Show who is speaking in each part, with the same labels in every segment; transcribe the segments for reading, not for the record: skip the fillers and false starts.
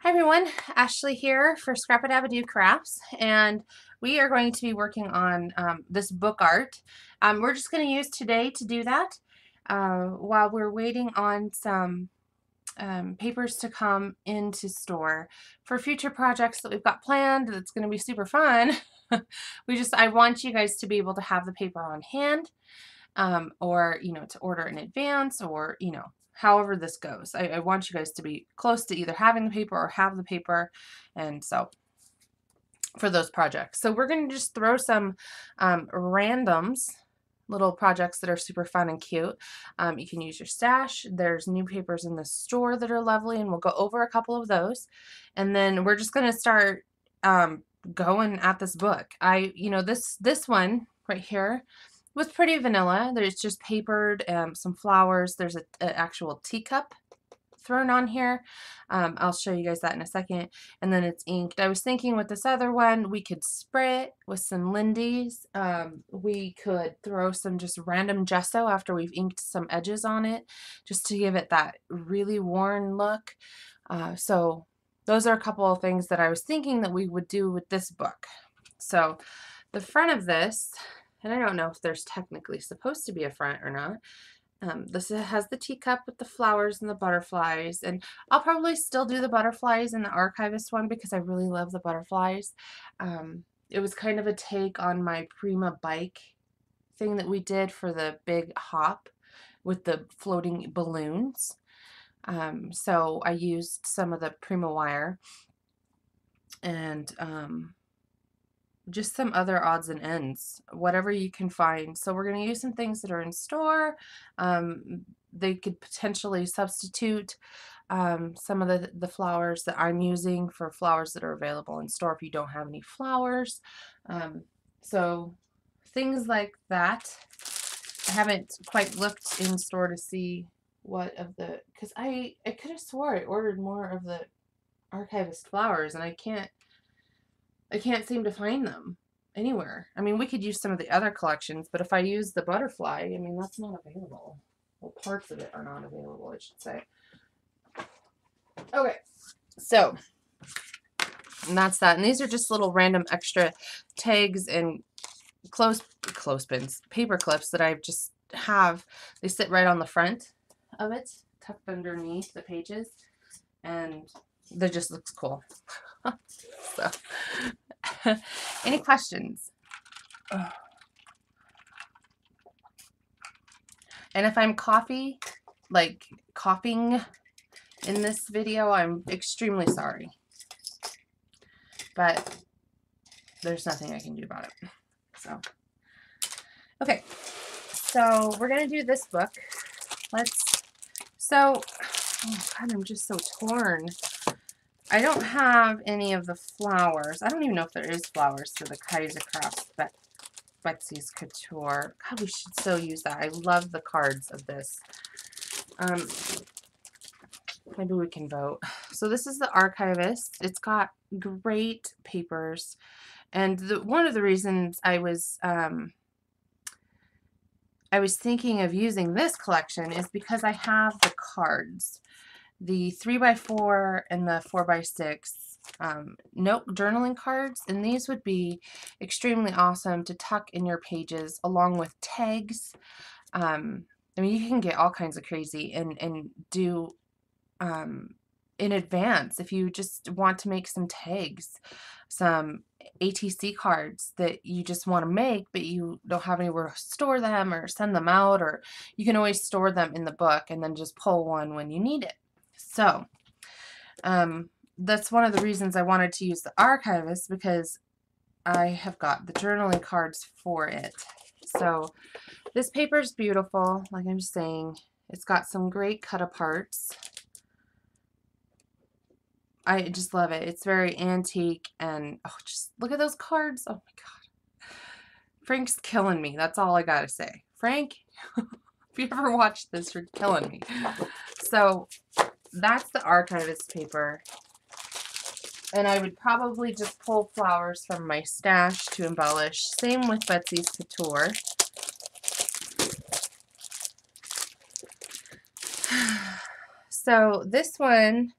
Speaker 1: Hi everyone, Ashley here for Scrap It Abadoo Crafts, and we are going to be working on this book art. We're just going to use today to do that while we're waiting on some papers to come into store for future projects that we've got planned. That's going to be super fun. I want you guys to be able to have the paper on hand, or to order in advance, or however this goes. I want you guys to be close to either having the paper or have the paper, and so for those projects. So we're going to just throw some randoms, little projects that are super fun and cute. You can use your stash. There's new papers in the store that are lovely, and we'll go over a couple of those, and then we're just going to start going at this book. This one right here was pretty vanilla. There's just papered, some flowers. There's an actual teacup thrown on here. I'll show you guys that in a second. And then it's inked. I was thinking with this other one, we could spray it with some Lindy's. We could throw some just random gesso after we've inked some edges on it, just to give it that really worn look. So those are a couple of things that I was thinking that we would do with this book. So the front of this, and I don't know if there's technically supposed to be a front or not. This has the teacup with the flowers and the butterflies, and I'll probably still do the butterflies in the archivist one because I really love the butterflies. It was kind of a take on my Prima bike thing that we did for the big hop with the floating balloons. So I used some of the Prima wire and just some other odds and ends, whatever you can find. So we're going to use some things that are in store. They could potentially substitute some of the flowers that I'm using for flowers that are available in store if you don't have any flowers. So things like that. I haven't quite looked in store to see what of the, because I could have swore I ordered more of the archivist flowers, and I can't seem to find them anywhere. I mean, we could use some of the other collections, but if I use the butterfly, I mean, that's not available. Well, parts of it are not available, I should say. Okay, so, and that's that. And these are just little random extra tags and clothespins, paper clips that I just have. They sit right on the front of it, tucked underneath the pages, and that just looks cool. So, any questions? And if I'm coughing in this video, I'm extremely sorry. But there's nothing I can do about it. So, okay. So we're gonna do this book. Oh God, I'm just so torn. I don't have any of the flowers. I don't even know if there is flowers for the Kaiser Crafts Betsy's Couture. God, we should so use that. I love the cards of this. Maybe we can vote. So this is the archivist. It's got great papers, and one of the reasons I was thinking of using this collection is because I have the cards, the 3x4 and the 4x6 note journaling cards, and these would be extremely awesome to tuck in your pages along with tags. I mean, you can get all kinds of crazy and do in advance if you just want to make some tags, some ATC cards that you just want to make, but you don't have anywhere to store them or send them out, or you can always store them in the book and then just pull one when you need it. So that's one of the reasons I wanted to use the archivist, because I have got the journaling cards for it. So this paper is beautiful, like I'm saying. It's got some great cut aparts. I just love it. It's very antique, and oh, just look at those cards. Oh my God. Frank's killing me. That's all I gotta say. Frank, if you ever watch this, you're killing me. So that's the archivist paper. And I would probably just pull flowers from my stash to embellish. Same with Betsy's Couture. So this one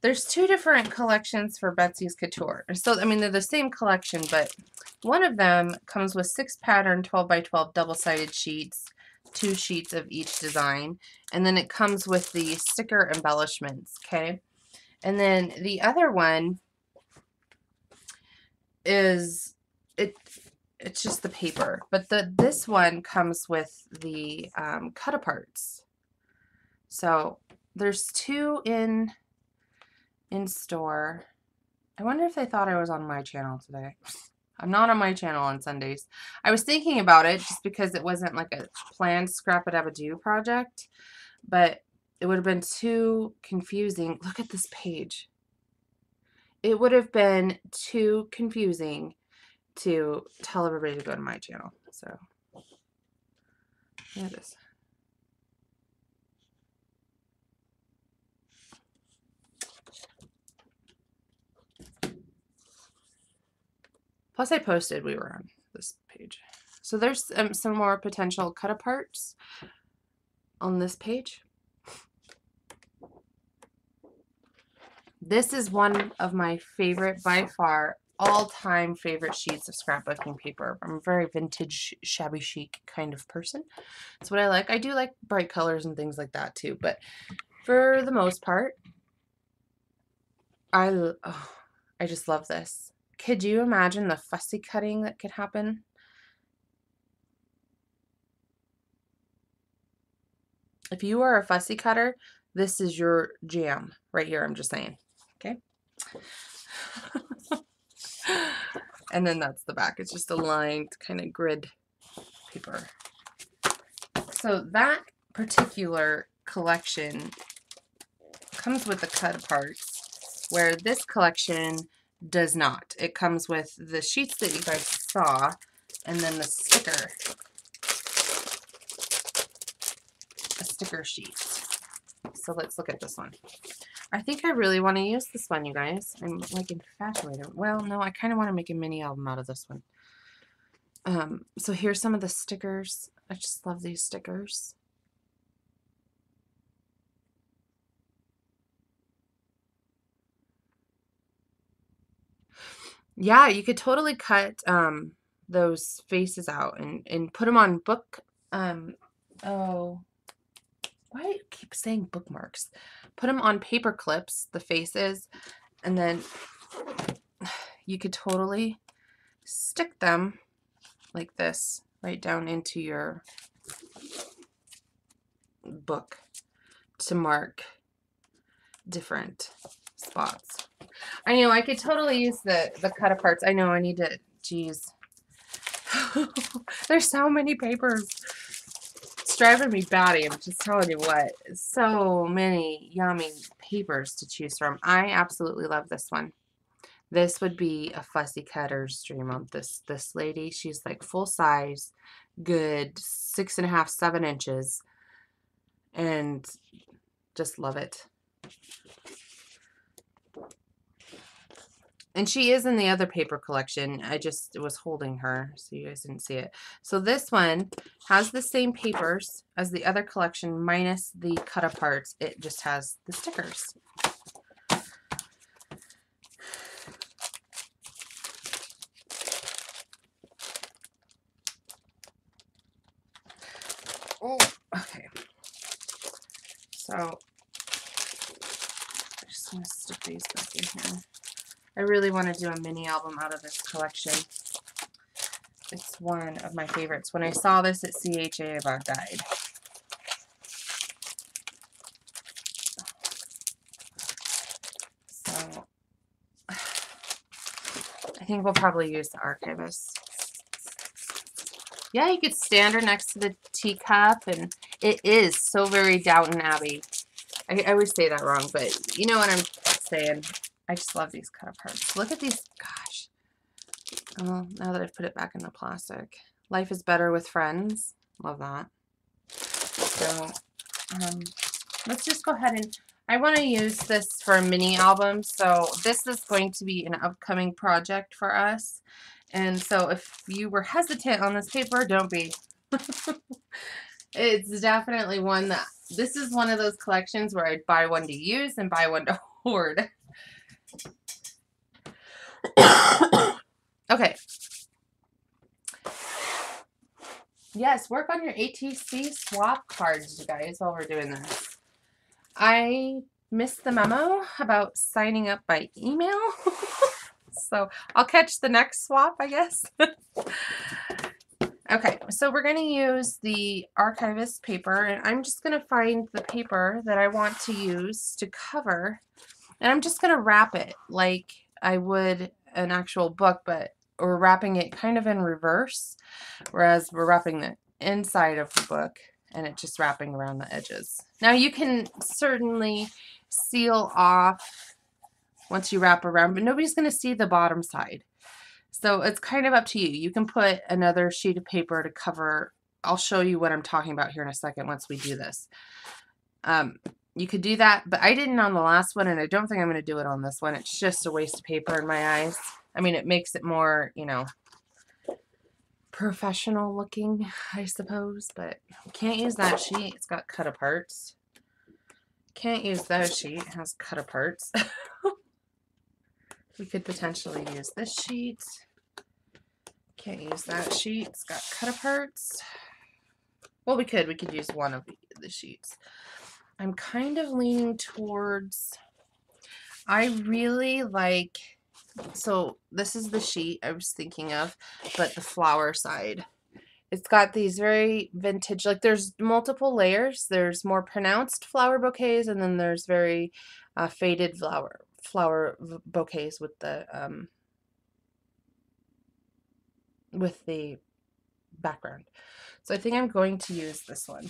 Speaker 1: There's two different collections for Betsy's Couture. So, I mean, they're the same collection, but one of them comes with 6 pattern 12 by 12 double-sided sheets, 2 sheets of each design, and then it comes with the sticker embellishments, okay? And then the other one is, it's just the paper, but this one comes with the cut-aparts. So there's 2 in store. I wonder if they thought I was on my channel today. I'm not on my channel on Sundays. I was thinking about it just because it wasn't like a planned Scrap It Abba Do project, but it would have been too confusing. Look at this page. It would have been too confusing to tell everybody to go to my channel. So here it is. Plus I posted we were on this page. So there's some more potential cut-aparts on this page. This is one of my favorite, by far, all-time favorite sheets of scrapbooking paper. I'm a very vintage, shabby chic kind of person. That's what I like. I do like bright colors and things like that too, but for the most part, I just love this. Could you imagine the fussy cutting that could happen? If you are a fussy cutter, this is your jam right here, I'm just saying. Okay. And then that's the back. It's just a lined kind of grid paper. So that particular collection comes with the cut-aparts, where this collection does not. It comes with the sheets that you guys saw, and then the sticker. A sticker sheet. So let's look at this one. I think I really want to use this one, you guys. I'm like infatuated. Well, no, I kind of want to make a mini album out of this one. So here's some of the stickers. I just love these stickers. Yeah, you could totally cut those faces out and put them on book. Oh, why do I keep saying bookmarks? Put them on paper clips, the faces, and then you could totally stick them like this right down into your book to mark different spots. I know I could totally use the cut-aparts. I know I need to, geez. There's so many papers. It's driving me batty. I'm just telling you what. So many yummy papers to choose from. I absolutely love this one. This would be a fussy cutter's dream of this lady. She's like full size, good 6.5, 7 inches, and just love it. And she is in the other paper collection. I just was holding her so you guys didn't see it. So this one has the same papers as the other collection minus the cut-aparts. It just has the stickers. Oh, okay. So I'm just going to stick these back in here. I really want to do a mini album out of this collection. It's one of my favorites. When I saw this at CHA, I about died. So I think we'll probably use the Archivist. Yeah, you could stand her next to the teacup, and it is so very Downton Abbey. I always say that wrong, but you know what I'm saying. I just love these cut-aparts. Look at these. Gosh. Oh, now that I've put it back in the plastic. Life is better with friends. Love that. So, let's just go ahead and... I want to use this for a mini album, so this is going to be an upcoming project for us. And so if you were hesitant on this paper, don't be. It's definitely one that, this is one of those collections where I'd buy one to use and buy one to hoard. Okay. Yes, work on your ATC swap cards, you guys, while we're doing this. I missed the memo about signing up by email. So I'll catch the next swap, I guess. Okay, so we're going to use the archivist paper, and I'm just going to find the paper that I want to use to cover, and I'm just going to wrap it like I would an actual book, but we're wrapping it kind of in reverse, whereas we're wrapping the inside of the book and it's just wrapping around the edges. Now you can certainly seal off once you wrap around, but nobody's going to see the bottom side. So it's kind of up to you. You can put another sheet of paper to cover. I'll show you what I'm talking about here in a second once we do this. You could do that, but I didn't on the last one, and I don't think I'm going to do it on this one. It's just a waste of paper in my eyes. I mean, it makes it more, you know, professional looking, I suppose, but can't use that sheet. It's got cut aparts. Can't use that sheet. It has cut aparts. We could potentially use this sheet. Can't use that sheet. It's got cut aparts. Well, we could use one of the sheets. I'm kind of leaning towards, I really like, so this is the sheet I was thinking of, but the flower side. It's got these very vintage, like there's multiple layers. There's more pronounced flower bouquets, and then there's very faded flower bouquets with the background. So I think I'm going to use this one.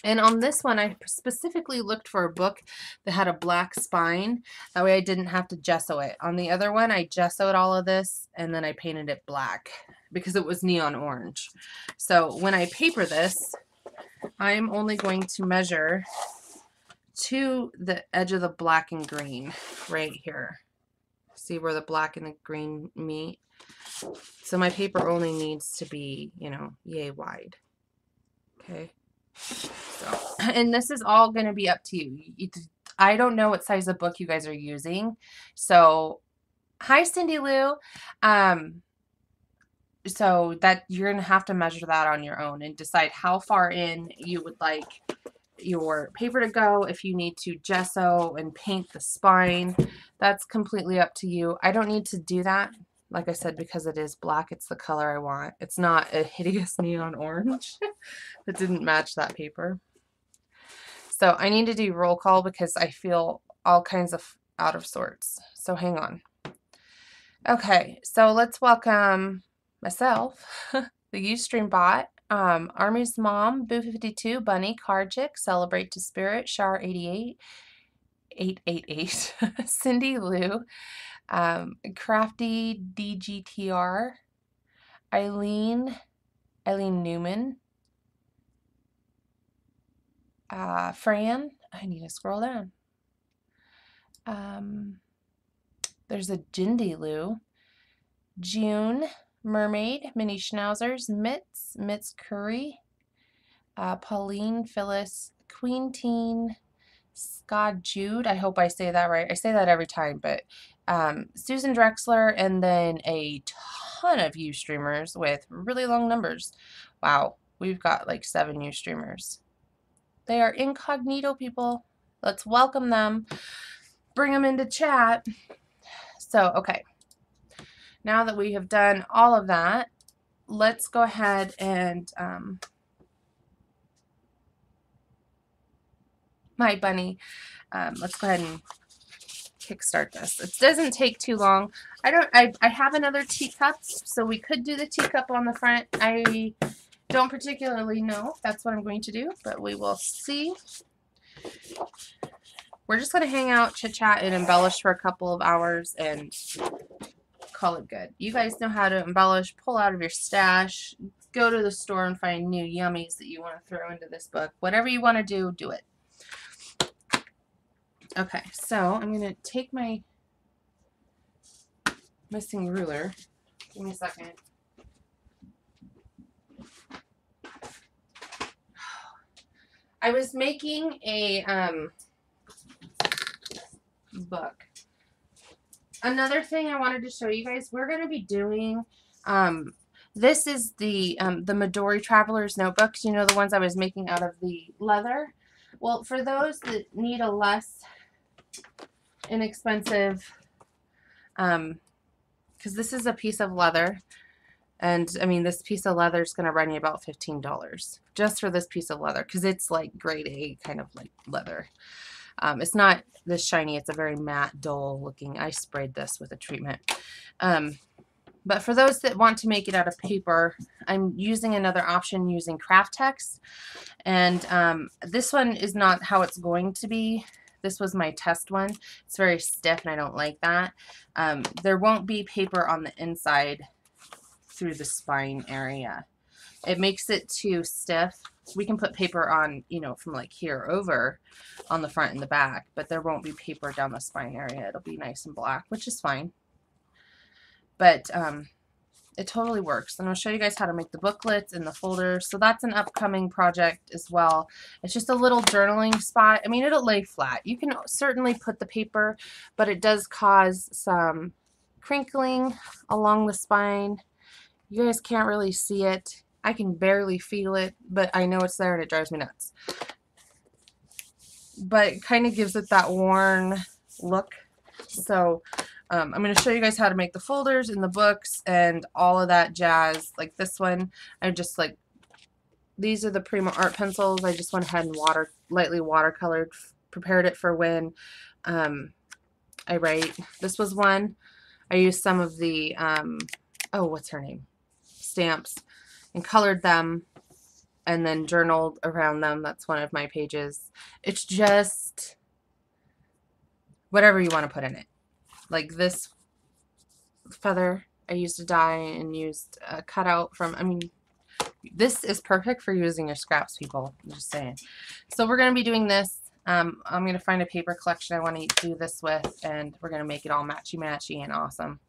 Speaker 1: And on this one, I specifically looked for a book that had a black spine. That way I didn't have to gesso it. On the other one, I gessoed all of this and then I painted it black because it was neon orange. So when I paper this, I'm only going to measure to the edge of the black and green right here. See where the black and the green meet? So my paper only needs to be, you know, yay wide. Okay. So, and this is all going to be up to you. I don't know what size of book you guys are using. So, hi, Cindy Lou. So that you're going to have to measure that on your own and decide how far in you would like your paper to go. If you need to gesso and paint the spine, that's completely up to you. I don't need to do that. Like I said, because it is black, it's the color I want. It's not a hideous neon orange. It didn't match that paper. So I need to do roll call because I feel all kinds of out of sorts. So hang on. Okay, so let's welcome myself, the Ustream bot, Army's mom, Boo 52, Bunny, Carjick, Celebrate to Spirit, Shar 88, 888, Cindy Lou, Crafty DGTR, Eileen Newman, Fran, I need to scroll down. There's a Jindy Lou, June, Mermaid, Mini Schnauzers, Mitz Curry, Pauline, Phyllis, Queen Teen, Scott Jude, I hope I say that right. I say that every time, but Susan Drexler, and then a ton of Ustreamers with really long numbers. Wow, we've got like 7 Ustreamers. They are incognito people. Let's welcome them. Bring them into chat. So, okay. Now that we have done all of that, let's go ahead and my bunny. Let's go ahead and kickstart this. It doesn't take too long. I have another teacup, so we could do the teacup on the front. I don't particularly know if that's what I'm going to do, but we will see. We're just going to hang out, chit chat, and embellish for a couple of hours and call it good. You guys know how to embellish, pull out of your stash, go to the store and find new yummies that you want to throw into this book. Whatever you want to do, do it. Okay, so I'm going to take my missing ruler. Give me a second. I was making a book. Another thing I wanted to show you guys, we're going to be doing, this is the Midori Traveler's Notebooks, you know, the ones I was making out of the leather. Well, for those that need a less inexpensive, because this is a piece of leather, and I mean, this piece of leather is going to run you about $15 just for this piece of leather, because it's like grade A kind of like leather. It's not this shiny, it's a very matte, dull looking. I sprayed this with a treatment. But for those that want to make it out of paper, I'm using another option using craft text. And this one is not how it's going to be. This was my test one. It's very stiff and I don't like that. There won't be paper on the inside through the spine area. It makes it too stiff. We can put paper on, you know, from like here over on the front and the back, but there won't be paper down the spine area. It'll be nice and black, which is fine. But it totally works. And I'll show you guys how to make the booklets and the folders. So that's an upcoming project as well. It's just a little journaling spot. I mean, it'll lay flat. You can certainly put the paper, but it does cause some crinkling along the spine. You guys can't really see it. I can barely feel it, but I know it's there and it drives me nuts. But it kind of gives it that worn look. So I'm going to show you guys how to make the folders and the books and all of that jazz. Like this one, I just like, these are the Prima art pencils. I just went ahead and lightly watercolored, prepared it for when I write. This was one. I used some of the, oh, what's her name? Stamps and colored them and then journaled around them. That's one of my pages. It's just whatever you want to put in it. Like this feather, I used a die and used a cutout from, I mean, this is perfect for using your scraps, people. I'm just saying. So we're going to be doing this. I'm going to find a paper collection I want to do this with, and we're going to make it all matchy-matchy and awesome.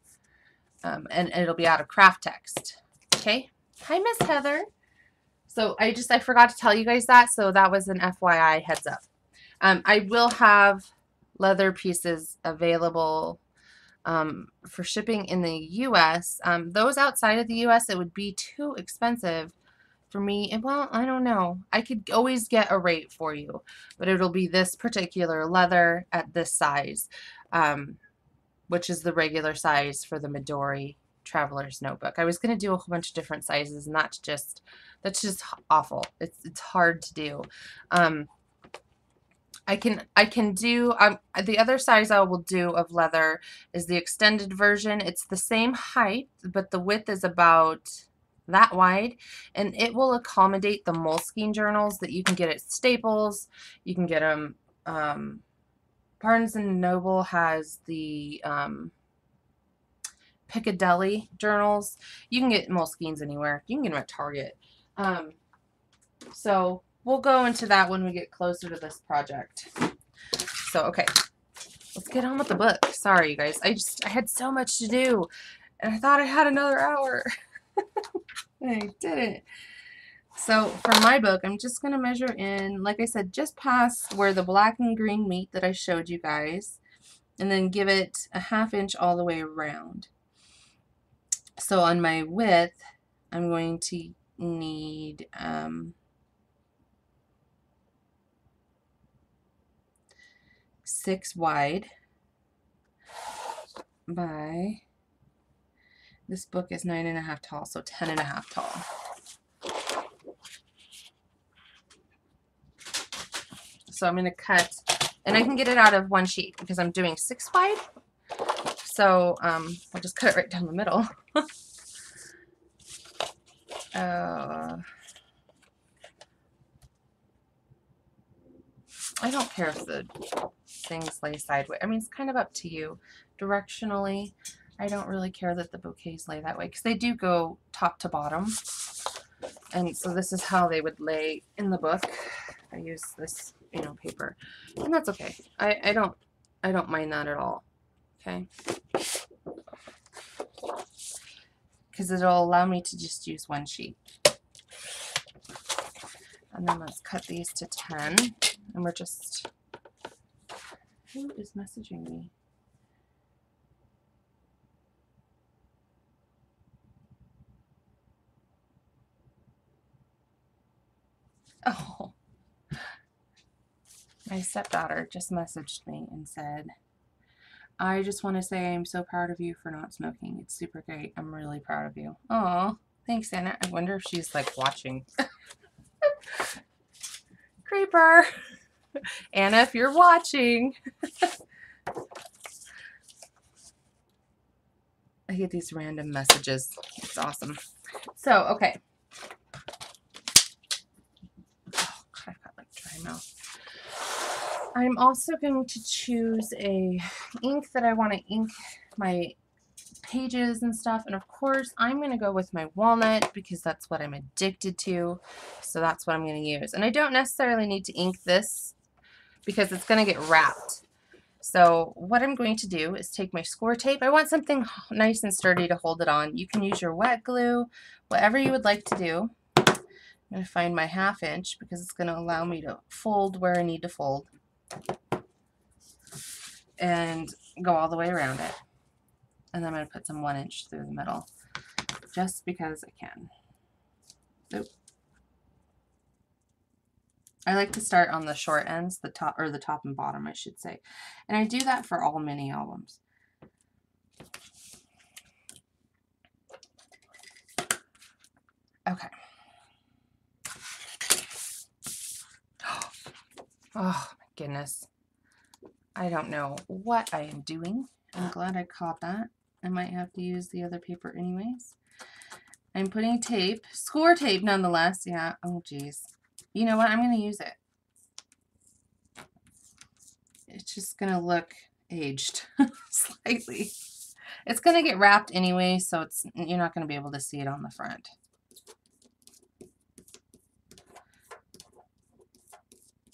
Speaker 1: And it'll be out of craft text. Okay? Hi, Miss Heather. So I forgot to tell you guys that, so that was an FYI heads up. I will have leather pieces available for shipping in the U.S. Those outside of the U.S., it would be too expensive for me. And well, I don't know. I could always get a rate for you, but it'll be this particular leather at this size, which is the regular size for the Midori Traveler's Notebook. I was going to do a whole bunch of different sizes, and that's just awful. It's hard to do. I can do the other size I will do of leather is the extended version. It's the same height, but the width is about that wide, and it will accommodate the Moleskine journals that you can get at Staples. You can get them. Barnes and Noble has the Piccadilly journals. You can get Moleskines anywhere. You can get them at Target. So we'll go into that when we get closer to this project. So, okay, let's get on with the book. Sorry, you guys. I had so much to do, and I thought I had another hour. I didn't. So, for my book, I'm just going to measure in, like I said, just past where the black and green meet that I showed you guys, and then give it a 1/2 inch all the way around. So, on my width, I'm going to need 6 wide by, this book is 9.5 tall, so 10.5 tall. So I'm going to cut, and I can get it out of one sheet because I'm doing 6 wide. So I'll just cut it right down the middle. I don't care if the things lay sideways. I mean, it's kind of up to you. Directionally, I don't really care that the bouquets lay that way because they do go top to bottom. And so this is how they would lay in the book. I use this, you know, paper, and that's okay. I don't mind that at all. Okay, because it'll allow me to just use one sheet. And then let's cut these to 10. And we're just, who is messaging me? Oh, my stepdaughter just messaged me and said, I just want to say I'm so proud of you for not smoking. It's super great. I'm really proud of you. Oh, thanks, Anna. I wonder if she's like watching. Creeper. Anna, if you're watching. I get these random messages. It's awesome. So, okay. Oh, God, I've got like dry mouth. I'm also going to choose a ink that I want to ink my pages and stuff. And of course, I'm going to go with my walnut because that's what I'm addicted to. So that's what I'm going to use. And I don't necessarily need to ink this because it's going to get wrapped. So what I'm going to do is take my score tape. I want something nice and sturdy to hold it on. You can use your wet glue, whatever you would like to do. I'm going to find my 1/2 inch because it's going to allow me to fold where I need to fold and go all the way around it. And then I'm going to put some 1 inch through the middle just because I can. Oop. I like to start on the short ends, the top and bottom, I should say. And I do that for all mini albums. Okay. Oh my goodness. I don't know what I am doing. I'm glad I caught that. I might have to use the other paper anyways. I'm putting tape, score tape nonetheless. Yeah. Oh geez. You know what? I'm going to use it. It's just going to look aged slightly. It's going to get wrapped anyway, so you're not going to be able to see it on the front.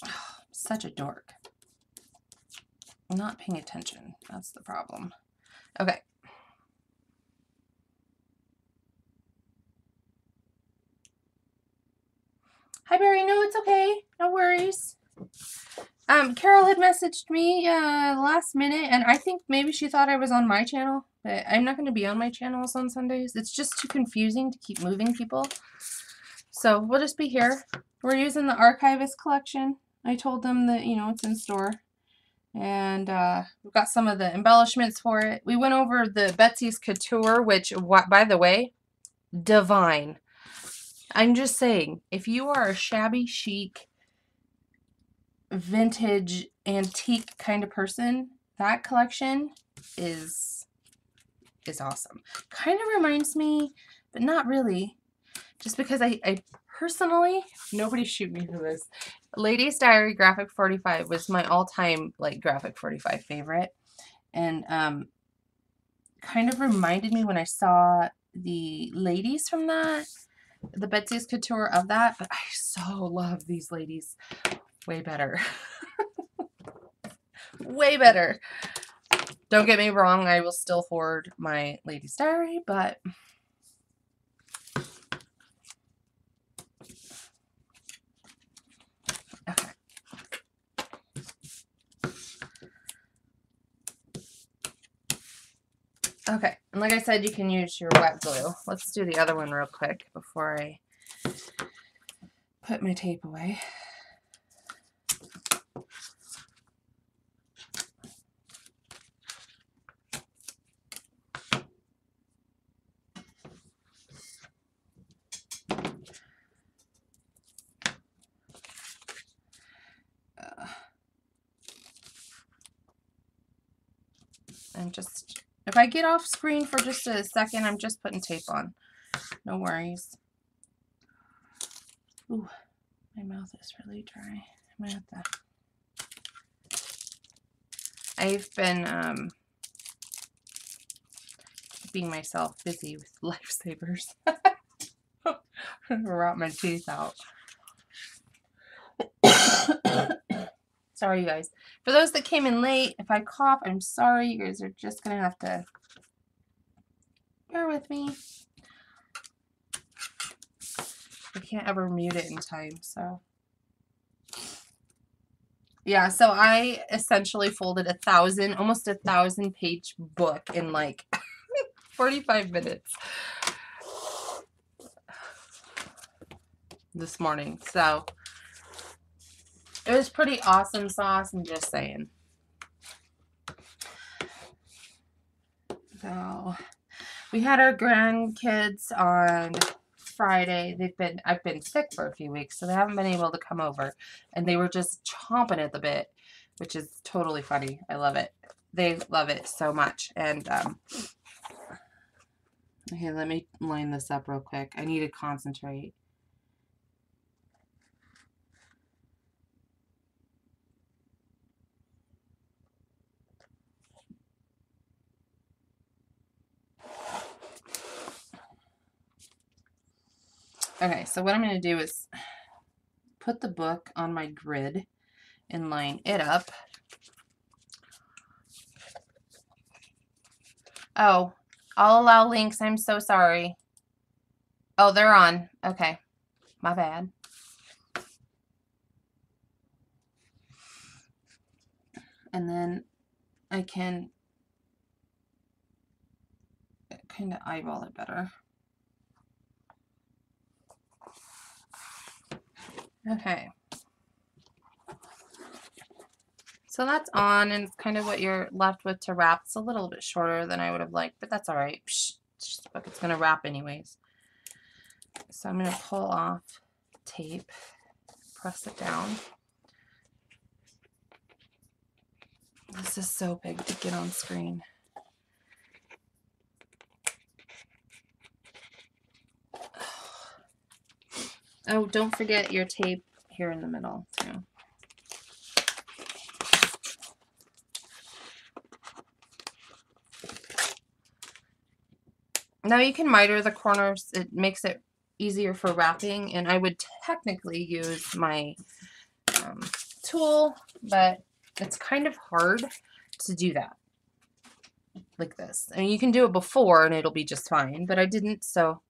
Speaker 1: Oh, such a dork. I'm not paying attention. That's the problem. Okay. Hi, Barry. No, it's okay. No worries. Carol had messaged me last minute, and I think maybe she thought I was on my channel, but I'm not going to be on my channels on Sundays. It's just too confusing to keep moving people. So we'll just be here. We're using the Archivist collection. I told them that, you know, it's in store. And we've got some of the embellishments for it. We went over the Betsy's Couture, which, by the way, divine. I'm just saying, if you are a shabby chic, vintage, antique kind of person, that collection is awesome. Kind of reminds me, but not really, just because I personally, nobody shoot me for this, Lady's Diary Graphic 45 was my all-time like Graphic 45 favorite, and kind of reminded me when I saw the ladies from that, the Betsy's Couture of that, but I so love these ladies way better. Way better. Don't get me wrong, I will still hoard my Lady's Diary, but okay. Okay, and like I said, you can use your wet glue. Let's do the other one real quick before I put my tape away. I'm just, if I get off screen for just a second, I'm just putting tape on. No worries. Ooh, my mouth is really dry. I'm gonna have to. I've been keeping myself busy with lifesavers. Rot my teeth out. Sorry, you guys. For those that came in late, if I cough, I'm sorry. You guys are just going to have to bear with me. I can't ever mute it in time, so Yeah, so I essentially folded almost 1,000 page book in like 45 minutes this morning. So it was pretty awesome sauce, I'm just saying. So we had our grandkids on Friday. I've been sick for a few weeks, so they haven't been able to come over, and they were just chomping at the bit, which is totally funny. I love it. They love it so much. And okay, let me line this up real quick. I need to concentrate. Okay, so what I'm going to do is put the book on my grid and line it up. Oh, I'll allow links. I'm so sorry. Oh, they're on. Okay, my bad. And then I can kind of eyeball it better. Okay. So that's on, and it's kind of what you're left with to wrap. It's a little bit shorter than I would have liked, but that's all right. Psh, it's just a book. It's going to wrap anyways. So I'm going to pull off tape, press it down. This is so big to get on screen. Oh, don't forget your tape here in the middle too. Now you can miter the corners. It makes it easier for wrapping, and I would technically use my tool, but it's kind of hard to do that like this. I mean, you can do it before and it'll be just fine, but I didn't, so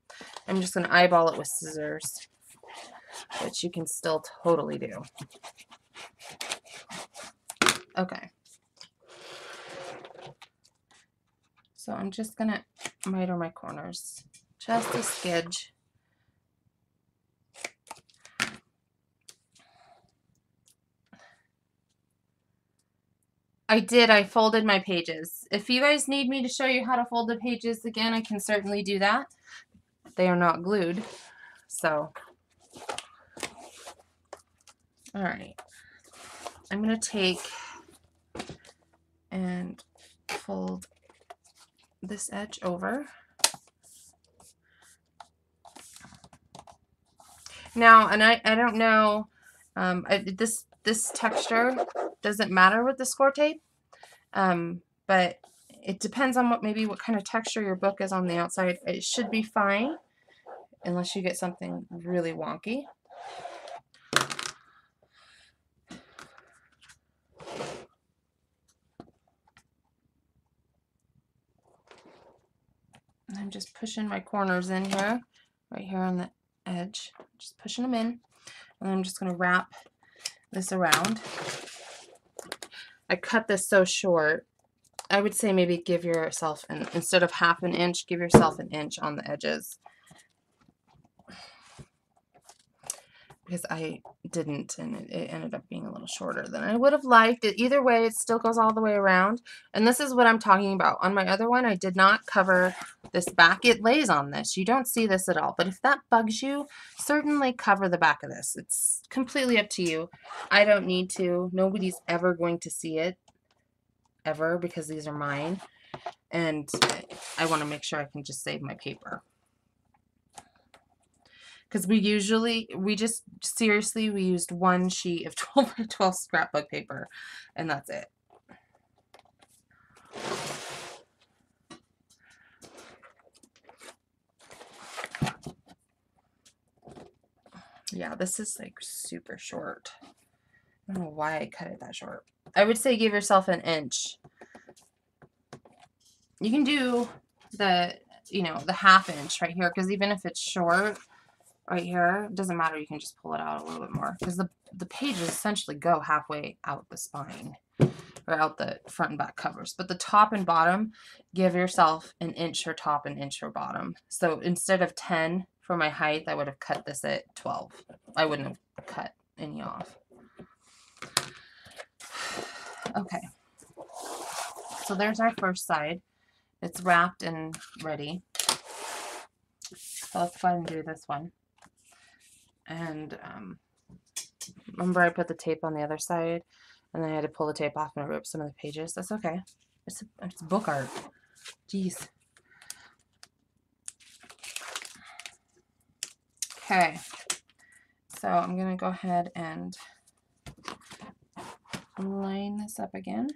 Speaker 1: I'm just going to eyeball it with scissors, which you can still totally do. Okay. So I'm just going to miter my corners just a skidge. I folded my pages. If you guys need me to show you how to fold the pages again, I can certainly do that. They are not glued, so. All right. I'm going to take and fold this edge over. Now, and I don't know, this texture doesn't matter with the score tape, but it depends on what kind of texture your book is on the outside. It should be fine unless you get something really wonky. And I'm just pushing my corners in here, right here on the edge, just pushing them in, and I'm just going to wrap this around. I cut this so short, I would say maybe give yourself, instead of half an inch, give yourself an inch on the edges. Because I didn't, and it ended up being a little shorter than I would have liked. Either way, it still goes all the way around. And this is what I'm talking about. On my other one, I did not cover this back. It lays on this. You don't see this at all. But if that bugs you, certainly cover the back of this. It's completely up to you. I don't need to. Nobody's ever going to see it, ever, because these are mine. And I want to make sure I can just save my paper. Because we used one sheet of 12 by 12 scrapbook paper, and that's it. Yeah, this is like super short. I don't know why I cut it that short. I would say give yourself an inch. You can do the half inch right here, because even if it's short, right here, it doesn't matter, you can just pull it out a little bit more, because the pages essentially go halfway out the spine, or out the front and back covers. But the top and bottom, give yourself an inch for top and inch for bottom. So instead of 10 for my height, I would have cut this at 12. I wouldn't have cut any off. Okay. So there's our first side. It's wrapped and ready. So let's go ahead and do this one. And remember, I put the tape on the other side, and then I had to pull the tape off and rip some of the pages. That's okay. It's book art. Jeez. Okay. So I'm going to go ahead and line this up again.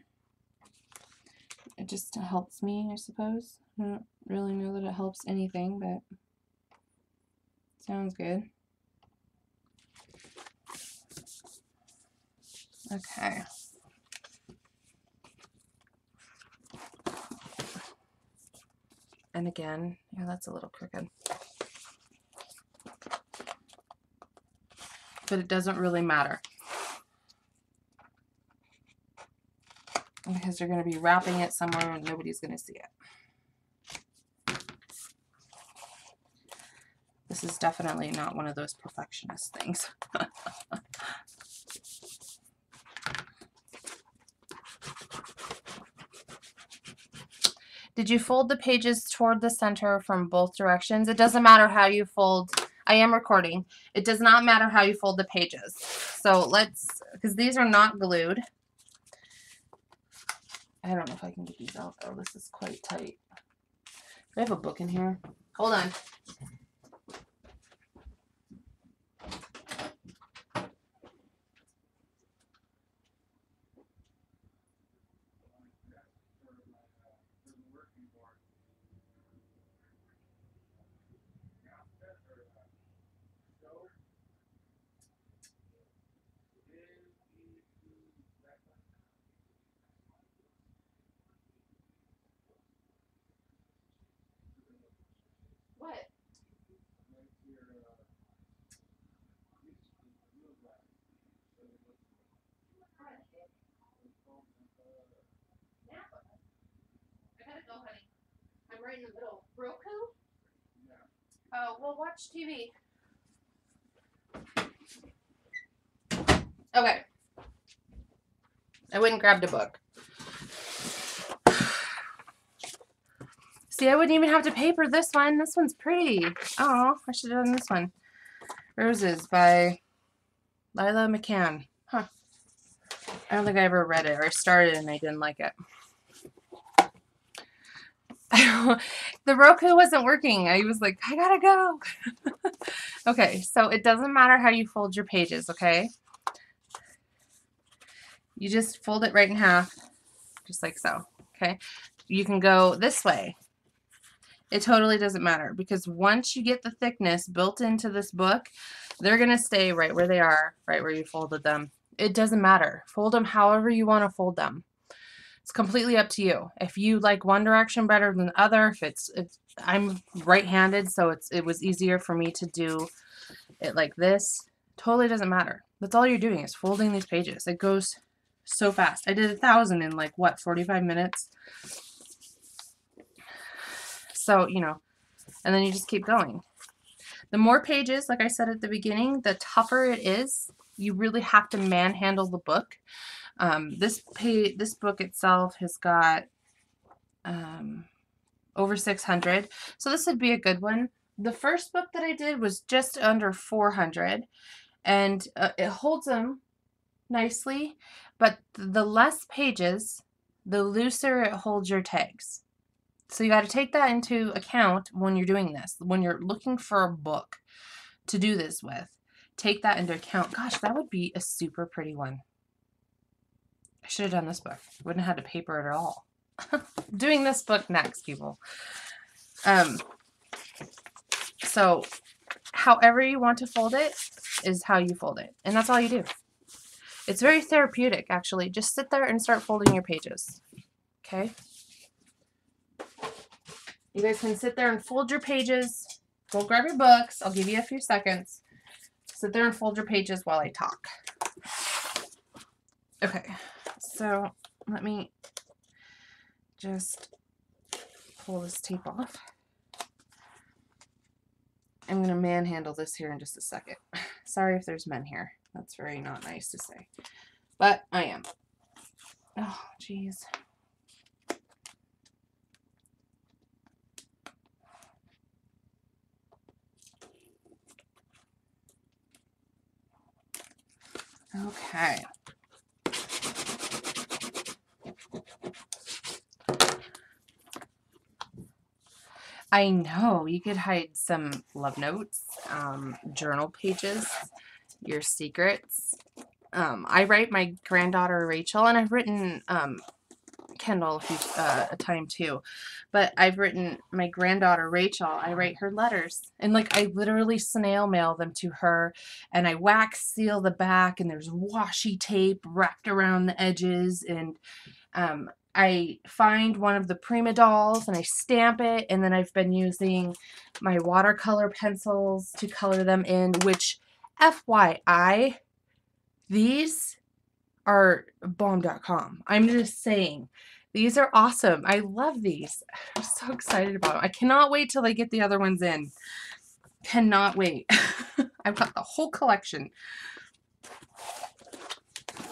Speaker 1: It just helps me, I suppose. I don't really know that it helps anything, but sounds good. Okay. And again, yeah, that's a little crooked. But it doesn't really matter, because you're going to be wrapping it somewhere and nobody's going to see it. This is definitely not one of those perfectionist things. Did you fold the pages toward the center from both directions? It doesn't matter how you fold. I am recording. It does not matter how you fold the pages. So let's, because these are not glued. I don't know if I can get these out though. This is quite tight. Do I have a book in here? Hold on. What? I gotta go, honey. I'm right in the middle. Roku? Oh, well, watch TV. Okay. I went and grabbed a book. See, I wouldn't even have to paper this one. This one's pretty. Oh, I should have done this one. Roses by Lila McCann. Huh. I don't think I ever read it, or I started and I didn't like it. The Roku wasn't working. I was like, I gotta go. Okay, so it doesn't matter how you fold your pages, okay? You just fold it right in half, just like so, okay? You can go this way. It totally doesn't matter, because once you get the thickness built into this book, they're going to stay right where they are, right where you folded them. It doesn't matter. Fold them however you want to fold them. It's completely up to you. If you like one direction better than the other, if I'm right-handed, so it was easier for me to do it like this. Totally doesn't matter. That's all you're doing is folding these pages. It goes so fast. I did 1,000 in like, what, 45 minutes? So, you know, and then you just keep going. The more pages, like I said at the beginning, the tougher it is. You really have to manhandle the book. This book itself has got over 600. So this would be a good one. The first book that I did was just under 400. And it holds them nicely. But the less pages, the looser it holds your tags. So you got to take that into account when you're doing this. When you're looking for a book to do this with, take that into account. Gosh, that would be a super pretty one. I should have done this book. Wouldn't have had to paper it at all. Doing this book next, people. So however you want to fold it is how you fold it. And that's all you do. It's very therapeutic, actually. Just sit there and start folding your pages. Okay? You guys can sit there and fold your pages. Go grab your books. I'll give you a few seconds. Sit there and fold your pages while I talk. Okay, so let me just pull this tape off. I'm going to manhandle this here in just a second. Sorry if there's men here. That's very not nice to say. But I am. Oh, geez. Okay. I know, you could hide some love notes, journal pages, your secrets. I write my granddaughter Rachel, and I've written Kendall a time too, but I've written my granddaughter Rachel. I write her letters, and like I literally snail mail them to her, and I wax seal the back, and there's washi tape wrapped around the edges, and I find one of the Prima dolls and I stamp it, and then I've been using my watercolor pencils to color them in, which FYI, these are bomb.com. I'm just saying. These are awesome. I love these. I'm so excited about them. I cannot wait till I get the other ones in. Cannot wait. I've got the whole collection.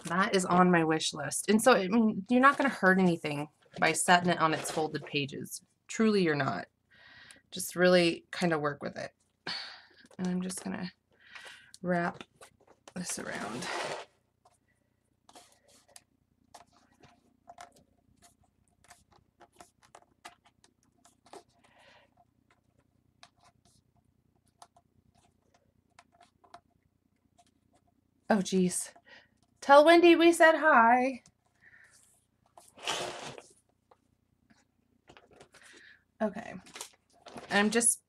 Speaker 1: That is on my wish list. And so, I mean, you're not going to hurt anything by setting it on its folded pages. Truly, you're not. Just really kind of work with it. And I'm just going to wrap this around. Oh, geez. Tell Wendy we said hi. Okay. I'm just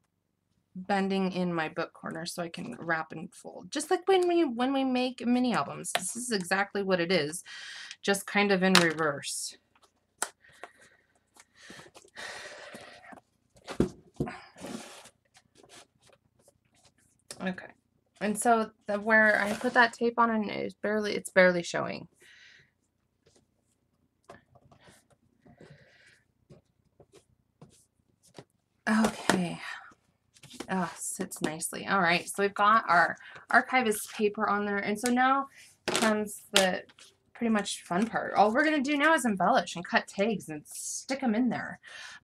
Speaker 1: bending in my book corner so I can wrap and fold. Just like when we make mini albums. This is exactly what it is. Just kind of in reverse. Okay. And so where I put that tape on, and it's barely showing. Okay. Oh, sits nicely. All right, so we've got our archivist paper on there, and so now comes the pretty much fun part. All we're gonna do now is embellish and cut tags and stick them in there.